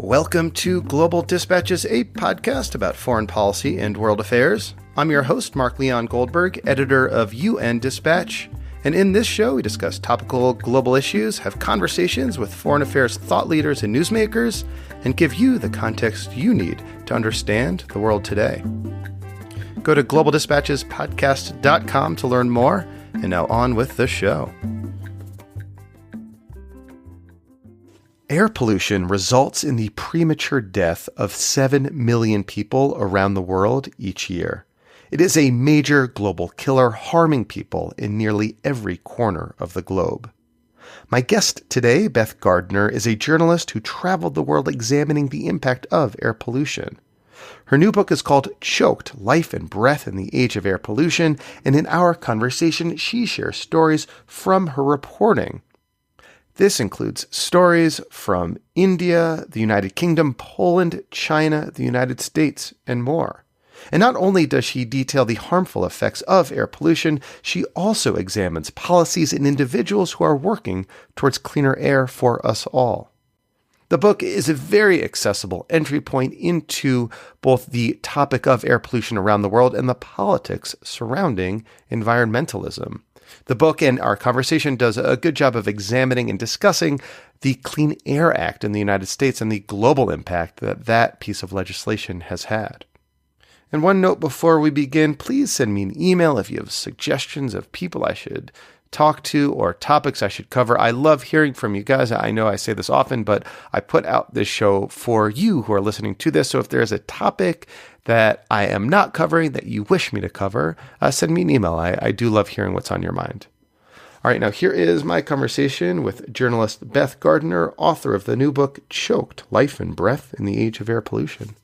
Welcome to Global Dispatches, a podcast about foreign policy and world affairs. I'm your host, Mark Leon Goldberg, editor of UN Dispatch. And in this show, we discuss topical global issues, have conversations with foreign affairs thought leaders and newsmakers, and give you the context you need to understand the world today. Go to globaldispatchespodcast.com to learn more. And now on with the show. Air pollution results in the premature death of 7 million people around the world each year. It is a major global killer, harming people in nearly every corner of the globe. My guest today, Beth Gardiner, is a journalist who traveled the world examining the impact of air pollution. Her new book is called Choked: Life and Breath in the Age of Air Pollution, and in our conversation, she shares stories from her reporting. This includes stories from India, the United Kingdom, Poland, China, the United States, and more. And not only does she detail the harmful effects of air pollution, she also examines policies and individuals who are working towards cleaner air for us all. The book is a very accessible entry point into both the topic of air pollution around the world and the politics surrounding environmentalism. The book and our conversation does a good job of examining and discussing the Clean Air Act in the United States and the global impact that that piece of legislation has had. And one note before we begin, please send me an email if you have suggestions of people I should talk to or topics I should cover. I love hearing from you guys. I know I say this often, but I put out this show for you who are listening to this. So if there's a topic that I am not covering that you wish me to cover, send me an email. I do love hearing what's on your mind. All right, now here is my conversation with journalist Beth Gardiner, author of the new book, Choked: Life and Breath in the Age of Air Pollution.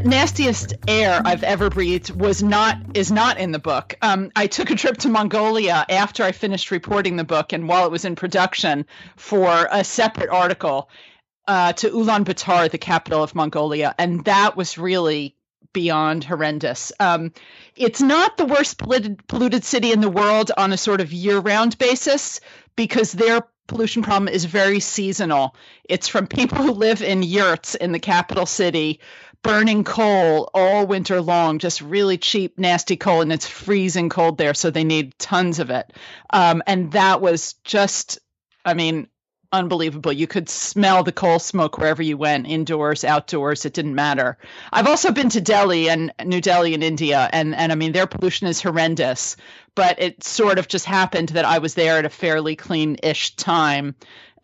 Nastiest air I've ever breathed is not in the book. I took a trip to Mongolia after I finished reporting the book and while it was in production for a separate article to Ulaanbaatar, the capital of Mongolia. And that was really beyond horrendous. It's not the worst polluted city in the world on a sort of year-round basis because their pollution problem is very seasonal. It's from people who live in yurts in the capital city, burning coal all winter long, just really cheap, nasty coal, and it's freezing cold there, so they need tons of it. And that was just, unbelievable. You could smell the coal smoke wherever you went, indoors, outdoors, it didn't matter. I've also been to Delhi and New Delhi in India, and their pollution is horrendous, but it sort of just happened that I was there at a fairly clean-ish time.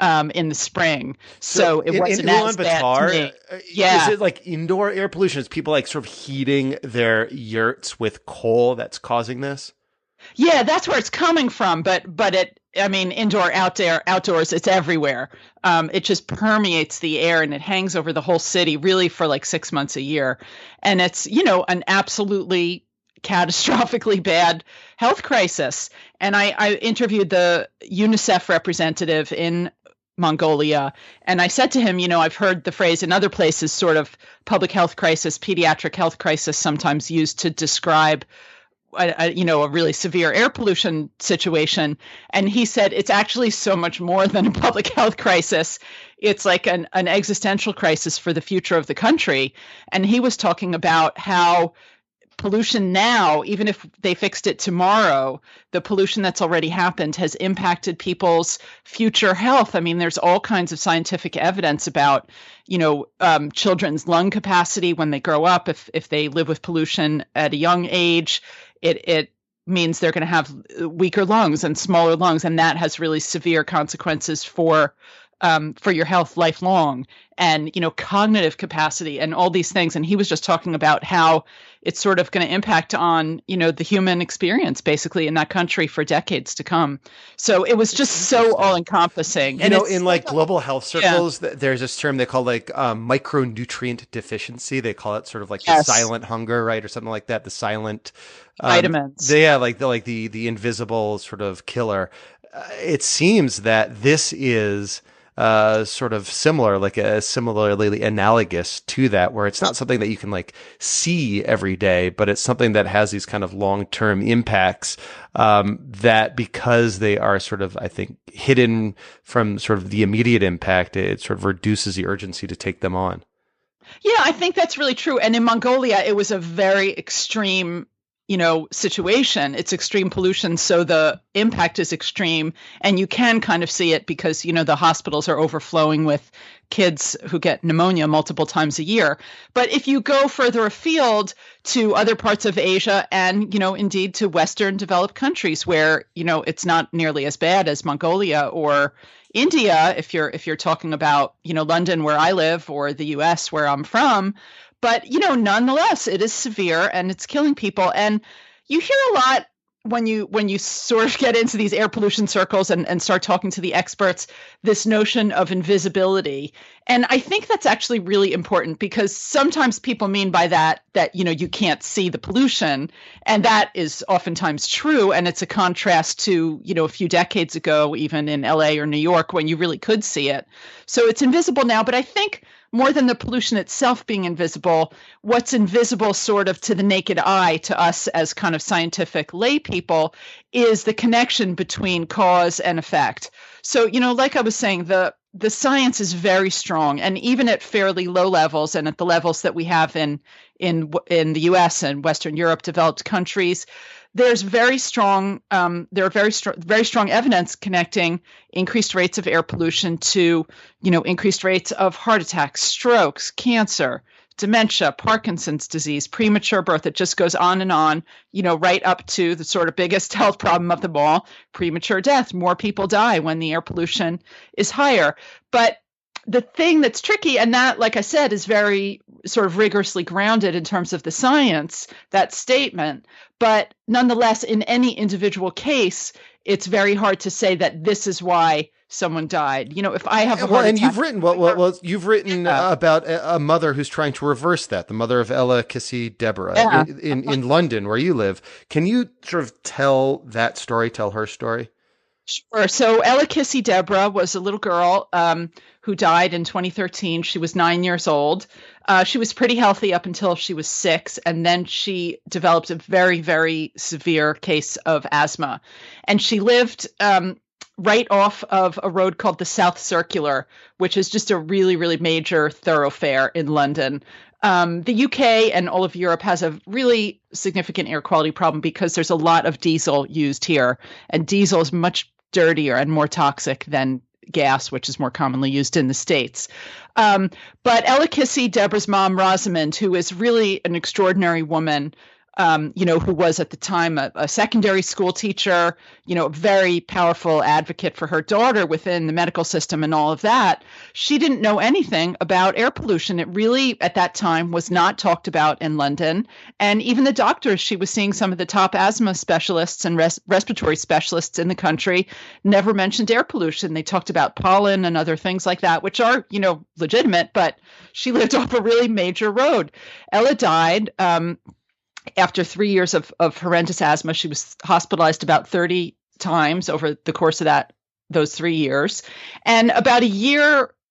In the spring. So it wasn't as bad to me. Yeah. Is it like indoor air pollution? Is people like sort of heating their yurts with coal that's causing this? Yeah, that's where it's coming from. But indoor, outdoors, it's everywhere. It just permeates the air and it hangs over the whole city really for like 6 months a year. And it's, an absolutely catastrophically bad health crisis. And I interviewed the UNICEF representative in Mongolia. And I said to him, I've heard the phrase in other places, sort of public health crisis, pediatric health crisis, sometimes used to describe, a really severe air pollution situation. And he said, it's actually so much more than a public health crisis. It's like an existential crisis for the future of the country. And he was talking about how pollution now, even if they fixed it tomorrow, the pollution that's already happened has impacted people's future health. There's all kinds of scientific evidence about, children's lung capacity when they grow up. If they live with pollution at a young age, it means they're going to have weaker lungs and smaller lungs, and that has really severe consequences for your health lifelong, and cognitive capacity and all these things. And he was just talking about how it's sort of going to impact on the human experience basically in that country for decades to come. So it was just so all encompassing. And in like global health circles, there's this term they call like micronutrient deficiency. They call it sort of like the silent hunger, right, or something like that. The silent vitamins. Like the invisible sort of killer. It seems that this is sort of similar, like similarly analogous to that, where it's not something that you can like see every day, but it's something that has these kind of long-term impacts that because they are sort of, I think, hidden from sort of the immediate impact, it sort of reduces the urgency to take them on. Yeah, I think that's really true. And in Mongolia, it was a very extreme, situation. It's extreme pollution, so the impact is extreme, and you can kind of see it because, the hospitals are overflowing with kids who get pneumonia multiple times a year. But if you go further afield to other parts of Asia and, indeed to Western developed countries where, it's not nearly as bad as Mongolia or India, if you're talking about, London where I live or the US where I'm from, but nonetheless it is severe and it's killing people. And you hear a lot when you sort of get into these air pollution circles and start talking to the experts, this notion of invisibility. And I think that's actually really important because sometimes people mean by that you can't see the pollution. And that is oftentimes true. And it's a contrast to, a few decades ago, even in LA or New York, when you really could see it. So it's invisible now. But I think more than the pollution itself being invisible, what's invisible sort of to the naked eye, to us as kind of scientific lay people, is the connection between cause and effect. So, like I was saying, the science is very strong, and even at fairly low levels and at the levels that we have in the US and Western Europe, developed countries, there's very strong very strong evidence connecting increased rates of air pollution to increased rates of heart attacks, strokes, cancer, dementia, Parkinson's disease, premature birth. It just goes on and on, right up to the sort of biggest health problem of them all, premature death. More people die when the air pollution is higher. But the thing that's tricky, and that, like I said, is very sort of rigorously grounded in terms of the science, that statement. But nonetheless, in any individual case, it's very hard to say that this is why someone died. If I have a heart attack, you've written about a mother who's trying to reverse that, the mother of Ella Kissy Deborah in London, where you live. Can you sort of tell her story? Sure. So Ella Kissy Deborah was a little girl who died in 2013. She was 9 years old. She was pretty healthy up until she was 6, and then she developed a very, very severe case of asthma. And she lived right off of a road called the South Circular, which is just a really, really major thoroughfare in London. The UK and all of Europe has a really significant air quality problem because there's a lot of diesel used here, and diesel is much dirtier and more toxic than gas, which is more commonly used in the States. But Ella Kissy, Deborah's mom, Rosamond, who is really an extraordinary woman, who was at the time a secondary school teacher, a very powerful advocate for her daughter within the medical system and all of that. She didn't know anything about air pollution. It really, at that time, was not talked about in London. And even the doctors, she was seeing some of the top asthma specialists and respiratory specialists in the country, never mentioned air pollution. They talked about pollen and other things like that, which are, legitimate, but she lived off a really major road. Ella died after 3 years of horrendous asthma. She was hospitalized about 30 times over the course of those 3 years. And about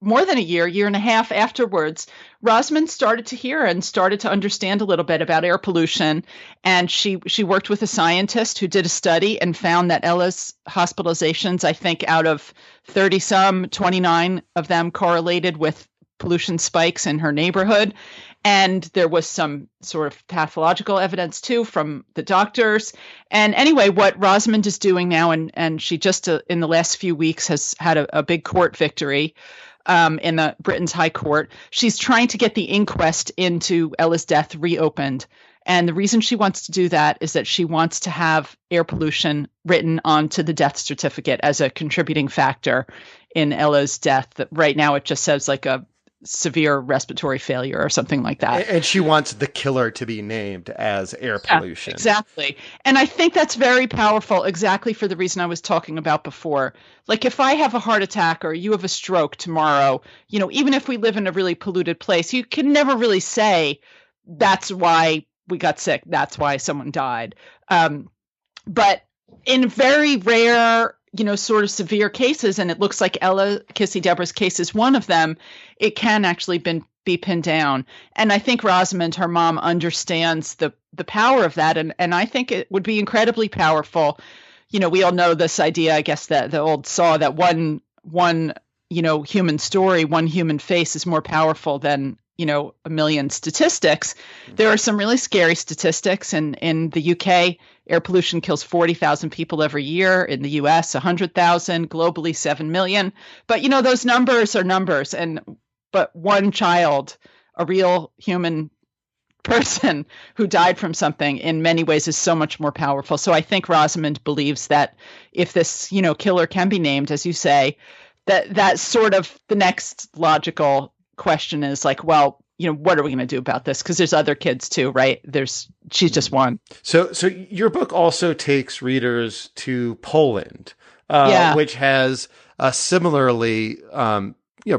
more than a year and a half afterwards, Rosamond started to hear and started to understand a little bit about air pollution. And she worked with a scientist who did a study and found that Ella's hospitalizations, I think out of 30 some, 29 of them correlated with pollution spikes in her neighborhood. And there was some sort of pathological evidence, too, from the doctors. And anyway, what Rosamond is doing now, and she just in the last few weeks has had a big court victory in the Britain's High Court. She's trying to get the inquest into Ella's death reopened. And the reason she wants to do that is that she wants to have air pollution written onto the death certificate as a contributing factor in Ella's death. Right now, it just says like a severe respiratory failure or something like that. And she wants the killer to be named as air pollution. Exactly. And I think that's very powerful, exactly for the reason I was talking about before. Like if I have a heart attack or you have a stroke tomorrow, even if we live in a really polluted place, you can never really say that's why we got sick, that's why someone died. But in very rare sort of severe cases, and it looks like Ella Kissy Deborah's case is one of them, it can actually be pinned down. And I think Rosamond, her mom, understands the power of that. And I think it would be incredibly powerful. We all know this idea, I guess, that the old saw that one human story, one human face is more powerful than, a million statistics. There are some really scary statistics. And in the UK, air pollution kills 40,000 people every year. In the US, 100,000, globally 7 million. But, those numbers are numbers. But one child, a real human person who died from something, in many ways is so much more powerful. So I think Rosamond believes that if this, killer can be named, as you say, that's sort of the next logical question is like, well, what are we going to do about this? Because there's other kids too, right? She's just one. So your book also takes readers to Poland, which has a similarly,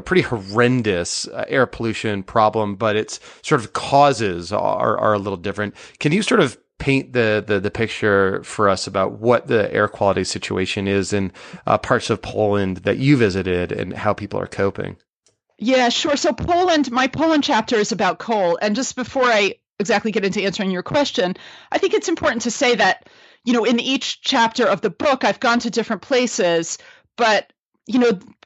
pretty horrendous air pollution problem, but its sort of causes are a little different. Can you sort of paint the picture for us about what the air quality situation is in parts of Poland that you visited and how people are coping? Yeah, sure. So my Poland chapter is about coal. And just before I exactly get into answering your question, I think it's important to say that, in each chapter of the book, I've gone to different places, but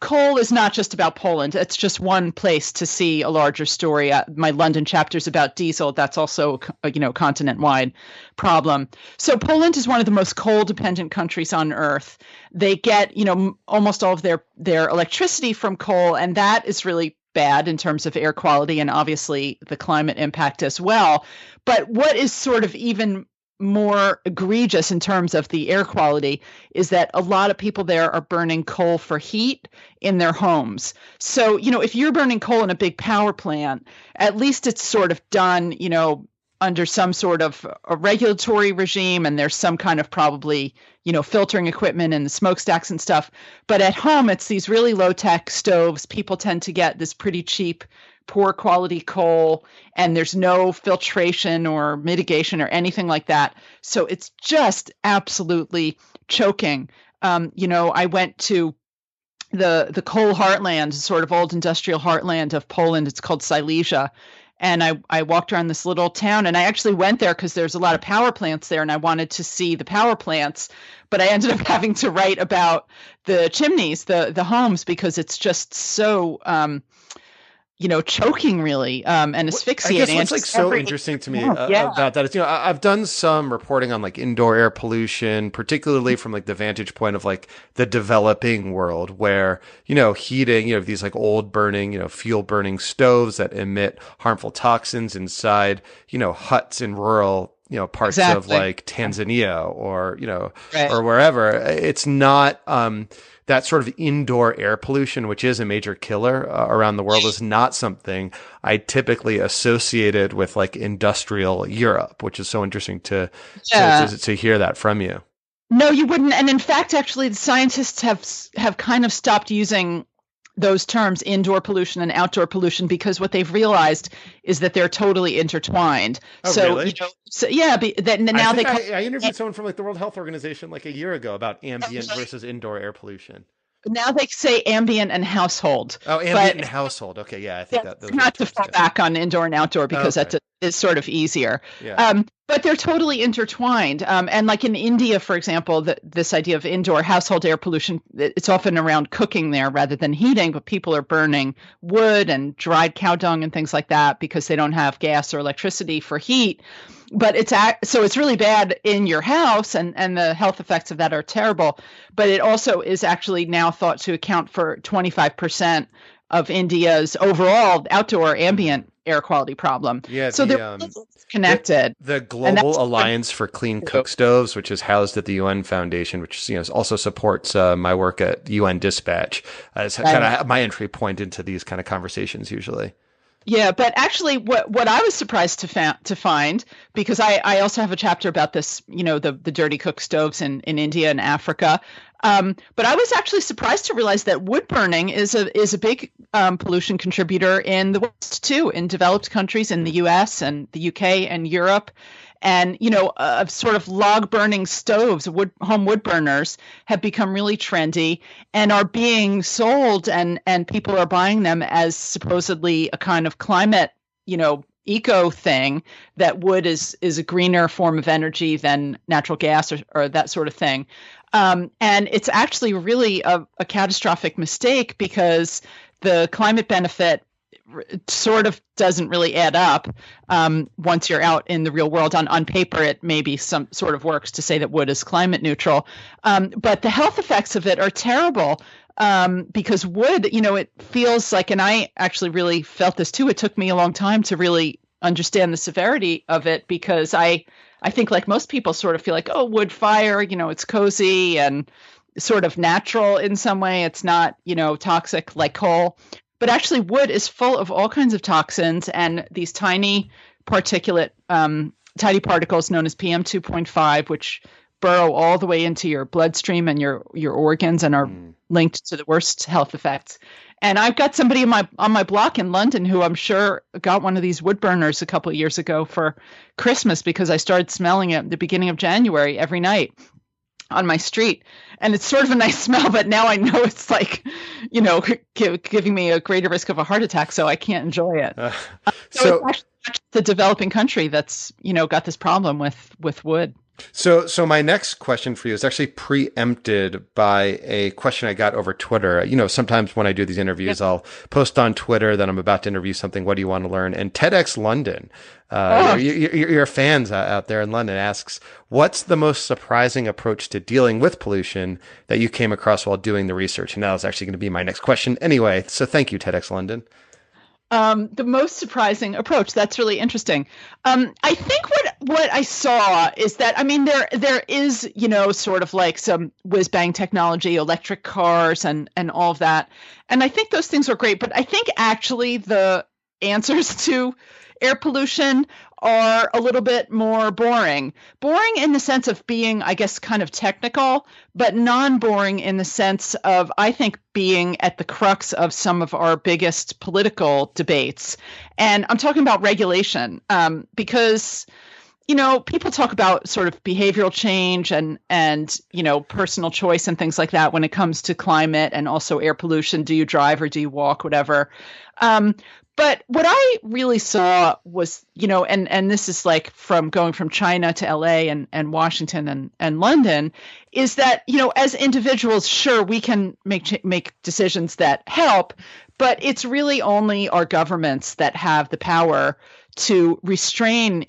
coal is not just about Poland. It's just one place to see a larger story. My London chapter is about diesel. That's also a continent-wide problem. So Poland is one of the most coal-dependent countries on Earth. They get, almost all of their electricity from coal, and that is really bad in terms of air quality and obviously the climate impact as well. But what is sort of even more egregious in terms of the air quality is that a lot of people there are burning coal for heat in their homes. So, if you're burning coal in a big power plant, at least it's sort of done, under some sort of a regulatory regime, and there's some kind of probably, filtering equipment and the smokestacks and stuff. But at home, it's these really low-tech stoves. People tend to get this pretty cheap, poor quality coal, and there's no filtration or mitigation or anything like that. So it's just absolutely choking. I went to the coal heartland, sort of old industrial heartland of Poland. It's called Silesia. And I walked around this little town, and I actually went there because there's a lot of power plants there, and I wanted to see the power plants. But I ended up having to write about the chimneys, the homes, because it's just so choking really, and asphyxiating. I guess what's so interesting to me about that is, I've done some reporting on like indoor air pollution, particularly from like the vantage point of like the developing world where, heating, these like old burning, fuel burning stoves that emit harmful toxins inside, huts in rural parts of like Tanzania or, right, or wherever. It's not, that sort of indoor air pollution, which is a major killer around the world, is not something I typically associated with like industrial Europe, which is so interesting to hear that from you. No, you wouldn't. And in fact, actually, the scientists have kind of stopped using those terms, indoor pollution and outdoor pollution, because what they've realized is that they're totally intertwined. Oh, so, really? I interviewed someone from like the World Health Organization like a year ago about ambient versus indoor air pollution. Now they say ambient and household. Oh, ambient and household. Okay, yeah, I think that's not to fall back on indoor and outdoor because it's sort of easier. Yeah. But they're totally intertwined. And like in India, for example, this idea of indoor household air pollution, it's often around cooking there rather than heating, but people are burning wood and dried cow dung and things like that because they don't have gas or electricity for heat. But it's really bad in your house, and the health effects of that are terrible. But it also is actually now thought to account for 25% of India's overall outdoor ambient air quality problem. Yeah, so they're connected. The Global Alliance for Clean Cook Stoves, which is housed at the UN Foundation, which also supports my work at UN Dispatch, is kind of my entry point into these kind of conversations usually. Yeah, but actually what I was surprised to find, because I also have a chapter about this, the dirty cook stoves in India and Africa. But I was actually surprised to realize that wood burning is a big pollution contributor in the West too, in developed countries in the US and the UK and Europe. And, sort of log burning stoves, home wood burners have become really trendy and are being sold, and people are buying them as supposedly a kind of climate, eco thing, that wood is a greener form of energy than natural gas or that sort of thing. And it's actually really a catastrophic mistake, because the climate benefit sort of doesn't really add up once you're out in the real world. On paper, it maybe some sort of works to say that wood is climate neutral, but the health effects of it are terrible, because wood, it feels like, and I actually really felt this too, it took me a long time to really understand the severity of it, because I think, like most people, sort of feel like, oh, wood fire, it's cozy and sort of natural in some way. It's not, toxic like coal. But actually, wood is full of all kinds of toxins and these tiny particulate, tiny particles known as PM 2.5, which burrow all the way into your bloodstream and your organs and are linked to the worst health effects. And I've got somebody on my block in London who I'm sure got one of these wood burners a couple of years ago for Christmas, because I started smelling it at the beginning of January every night on my street. And it's sort of a nice smell, but now I know it's like, giving me a greater risk of a heart attack, so I can't enjoy it. So it's actually the developing country that's, got this problem with wood. So my next question for you is actually preempted by a question I got over Twitter. Sometimes when I do these interviews, I'll post on Twitter that I'm about to interview something. What do you want to learn? And TEDx London, your fans out there in London, asks, what's the most surprising approach to dealing with pollution that you came across while doing the research? And that was actually going to be my next question anyway. So thank you, TEDx London. The most surprising approach. That's really interesting. I think what I saw is that, there is, sort of like some whiz bang technology, electric cars and all of that. And I think those things are great. But I think actually the answers to air pollution are a little bit more boring. Boring in the sense of being, I guess, kind of technical, but non-boring in the sense of, I think, being at the crux of some of our biggest political debates. And I'm talking about regulation, because people talk about sort of behavioral change and personal choice and things like that when it comes to climate and also air pollution. Do you drive or do you walk, whatever. But what I really saw was, and this is like from going from China to LA and Washington and London, is that, as individuals, sure, we can make decisions that help, but it's really only our governments that have the power to restrain,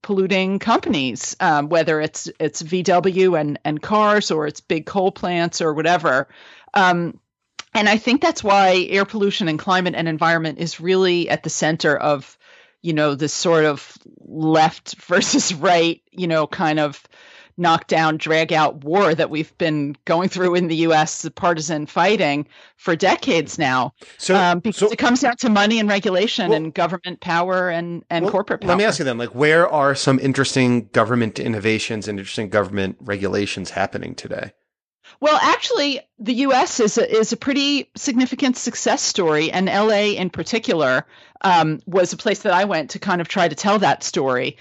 polluting companies, whether it's VW and cars, or it's big coal plants or whatever. And I think that's why air pollution and climate and environment is really at the center of, this sort of left versus right, kind of knockdown, drag out war that we've been going through in the U.S., the partisan fighting for decades now. Because it comes down to money and regulation and government power and corporate power. Let me ask you then, where are some interesting government innovations and interesting government regulations happening today? Well, actually, the U.S. is a pretty significant success story, and L.A. in particular was a place that I went to kind of try to tell that story.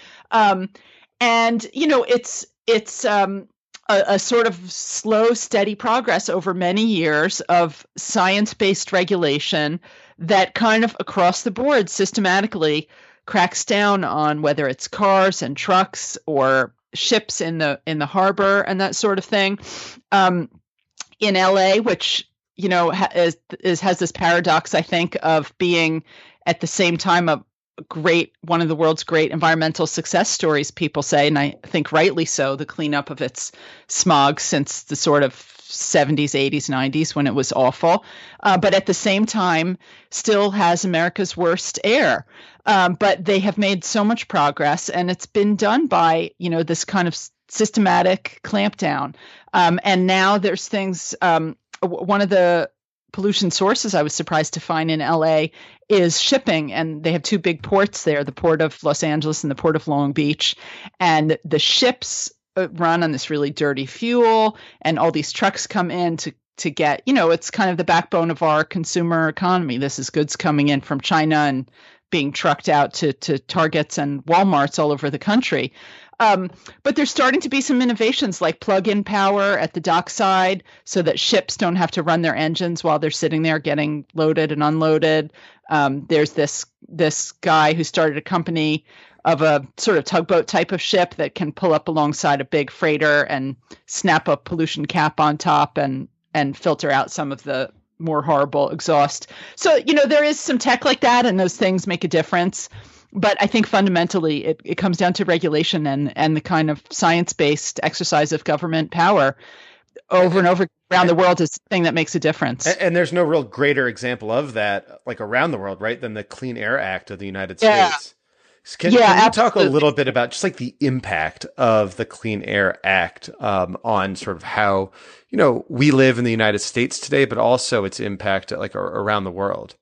It's a sort of slow, steady progress over many years of science-based regulation that kind of across the board systematically cracks down on whether it's cars and trucks or ships in the harbor and that sort of thing. In LA, which has this paradox, I think, of being at the same time one of the world's great environmental success stories, people say, and I think rightly so, the cleanup of its smog since the sort of 70s, 80s, 90s when it was awful, but at the same time still has America's worst air. But they have made so much progress, and it's been done by, this kind of systematic clampdown. And now there's things, one of the pollution sources I was surprised to find in LA is shipping. And they have two big ports there, the port of Los Angeles and the port of Long Beach. And the ships run on this really dirty fuel, and all these trucks come in to get, it's kind of the backbone of our consumer economy. This is goods coming in from China and being trucked out to Targets and Walmarts all over the country. But there's starting to be some innovations like plug-in power at the dockside so that ships don't have to run their engines while they're sitting there getting loaded and unloaded. There's this guy who started a company of a sort of tugboat type of ship that can pull up alongside a big freighter and snap a pollution cap on top and filter out some of the more horrible exhaust. So, there is some tech like that, and those things make a difference. But I think fundamentally it comes down to regulation and the kind of science-based exercise of government power over and over around the world is the thing that makes a difference. And there's no real greater example of that, like around the world, right, than the Clean Air Act of the United States. Can you talk a little bit about just like the impact of the Clean Air Act on sort of how, we live in the United States today, but also its impact like around the world?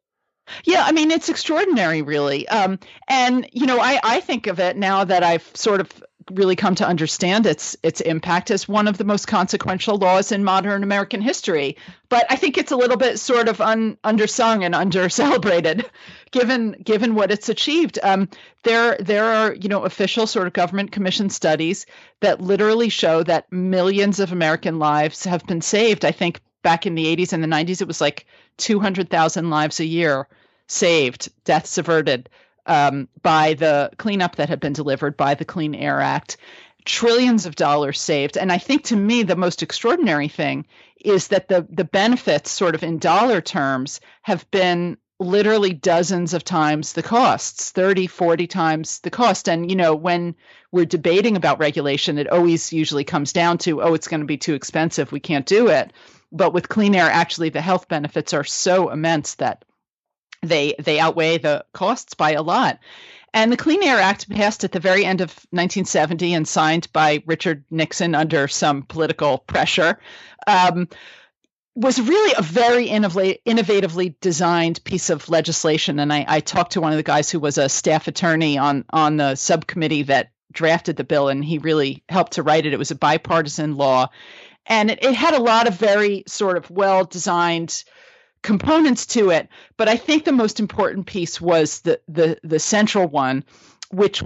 Yeah, I mean, it's extraordinary, really. And, I think of it now that I've sort of really come to understand its impact as one of the most consequential laws in modern American history. But I think it's a little bit sort of undersung and under-celebrated, given what it's achieved. There are, official sort of government commission studies that literally show that millions of American lives have been saved. I think back in the 80s and the 90s, it was like 200,000 lives a year saved, deaths averted by the cleanup that had been delivered by the Clean Air Act, trillions of dollars saved. And I think to me, the most extraordinary thing is that the benefits sort of in dollar terms have been literally dozens of times the costs, 30, 40 times the cost. And, when we're debating about regulation, it always usually comes down to, it's going to be too expensive, we can't do it. But with clean air, actually, the health benefits are so immense that they outweigh the costs by a lot. And the Clean Air Act, passed at the very end of 1970 and signed by Richard Nixon under some political pressure, was really a very innovatively designed piece of legislation. And I talked to one of the guys who was a staff attorney on the subcommittee that drafted the bill, and he really helped to write it. It was a bipartisan law. And it had a lot of very sort of well-designed components to it. But I think the most important piece was the central one, which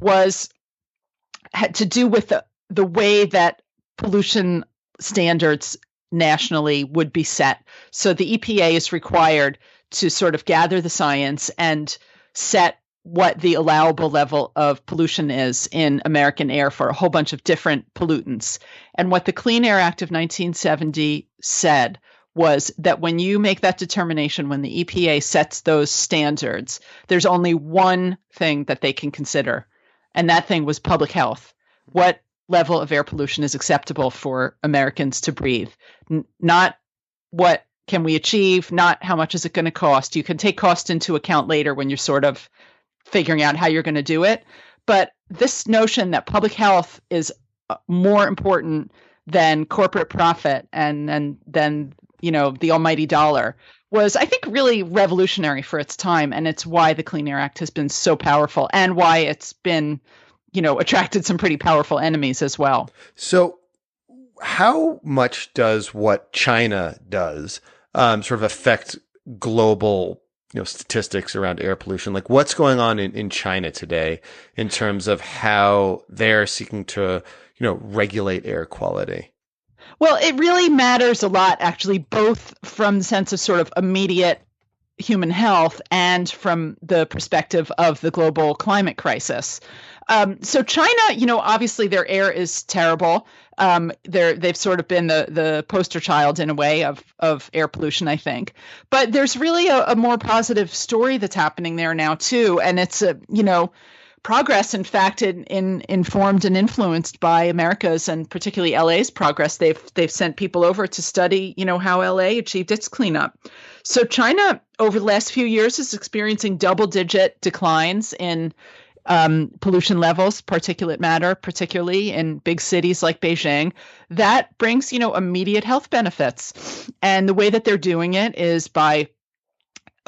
had to do with the way that pollution standards nationally would be set. So the EPA is required to sort of gather the science and set what the allowable level of pollution is in American air for a whole bunch of different pollutants. And what the Clean Air Act of 1970 said was that when you make that determination, when the EPA sets those standards, there's only one thing that they can consider, and that thing was public health. What level of air pollution is acceptable for Americans to breathe? Not what can we achieve, not how much is it going to cost. You can take cost into account later when you're sort of figuring out how you're going to do it. But this notion that public health is more important than corporate profit and then the almighty dollar was, I think, really revolutionary for its time. And it's why the Clean Air Act has been so powerful and why it's been, attracted some pretty powerful enemies as well. So how much does what China does sort of affect global statistics around air pollution? Like what's going on in China today in terms of how they're seeking to, regulate air quality? Well, it really matters a lot, actually, both from the sense of sort of immediate human health and from the perspective of the global climate crisis. So China, obviously their air is terrible. They've sort of been the poster child in a way of air pollution, I think. But there's really a more positive story that's happening there now too, and it's progress, in fact, informed and influenced by America's and particularly LA's progress. They've sent people over to study, how LA achieved its cleanup. So China, over the last few years, is experiencing double-digit declines in pollution levels, particulate matter, particularly in big cities like Beijing. That brings, immediate health benefits. And the way that they're doing it is by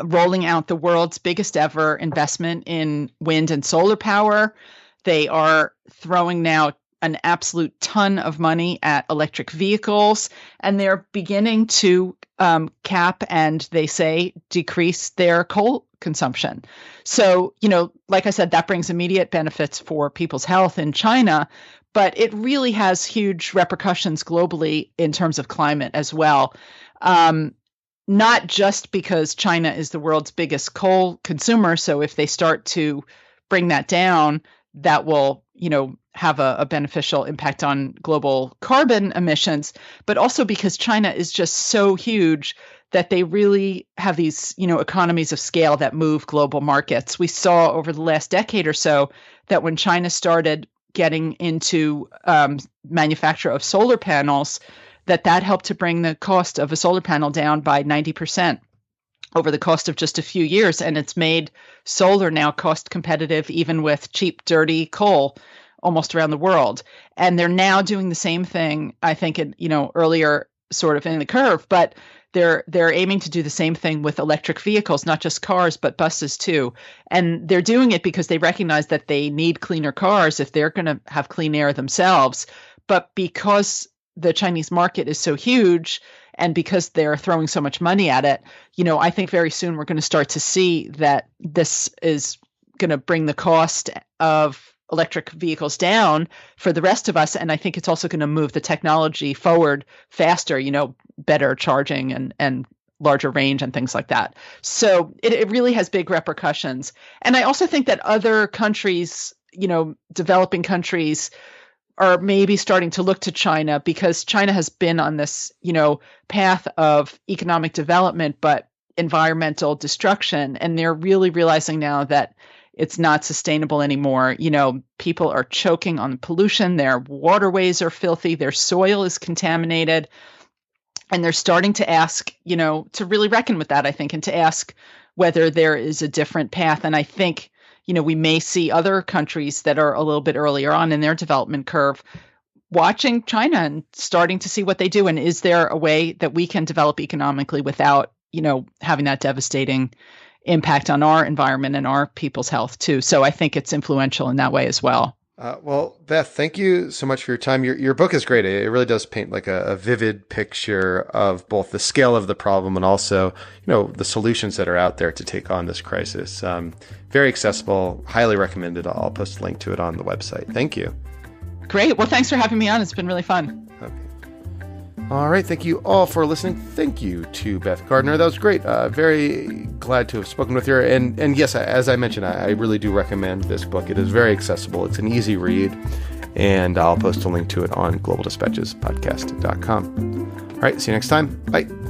rolling out the world's biggest ever investment in wind and solar power. They are throwing now an absolute ton of money at electric vehicles, and they're beginning to cap and, they say, decrease their coal consumption. So, like I said, that brings immediate benefits for people's health in China, but it really has huge repercussions globally in terms of climate as well. Not just because China is the world's biggest coal consumer. So if they start to bring that down, that will, have a beneficial impact on global carbon emissions, but also because China is just so huge that they really have these, economies of scale that move global markets. We saw over the last decade or so that when China started getting into manufacture of solar panels, that helped to bring the cost of a solar panel down by 90% over the cost of just a few years. And it's made solar now cost competitive, even with cheap, dirty coal almost around the world. And they're now doing the same thing, I think, earlier sort of in the curve, but they're aiming to do the same thing with electric vehicles, not just cars, but buses too. And they're doing it because they recognize that they need cleaner cars if they're going to have clean air themselves. But because the Chinese market is so huge and because they're throwing so much money at it, I think very soon we're going to start to see that this is going to bring the cost of electric vehicles down for the rest of us. And I think it's also going to move the technology forward faster, better charging and larger range and things like that. So it really has big repercussions. And I also think that other countries, developing countries, are maybe starting to look to China because China has been on this, path of economic development, but environmental destruction. And they're really realizing now that it's not sustainable anymore. People are choking on pollution. Their waterways are filthy. Their soil is contaminated. And they're starting to ask, to really reckon with that, I think, and to ask whether there is a different path. And I think, we may see other countries that are a little bit earlier on in their development curve watching China and starting to see what they do. And is there a way that we can develop economically without, having that devastating impact on our environment and our people's health too? So I think it's influential in that way as well. Well, Beth, thank you so much for your time. Your book is great. It really does paint like a vivid picture of both the scale of the problem and also, the solutions that are out there to take on this crisis. Very accessible, highly recommended. I'll post a link to it on the website. Thank you. Great. Well, thanks for having me on. It's been really fun. Okay. All right. Thank you all for listening. Thank you to Beth Gardiner. That was great. Very glad to have spoken with her. And yes, as I mentioned, I really do recommend this book. It is very accessible. It's an easy read. And I'll post a link to it on globaldispatchespodcast.com. All right. See you next time. Bye.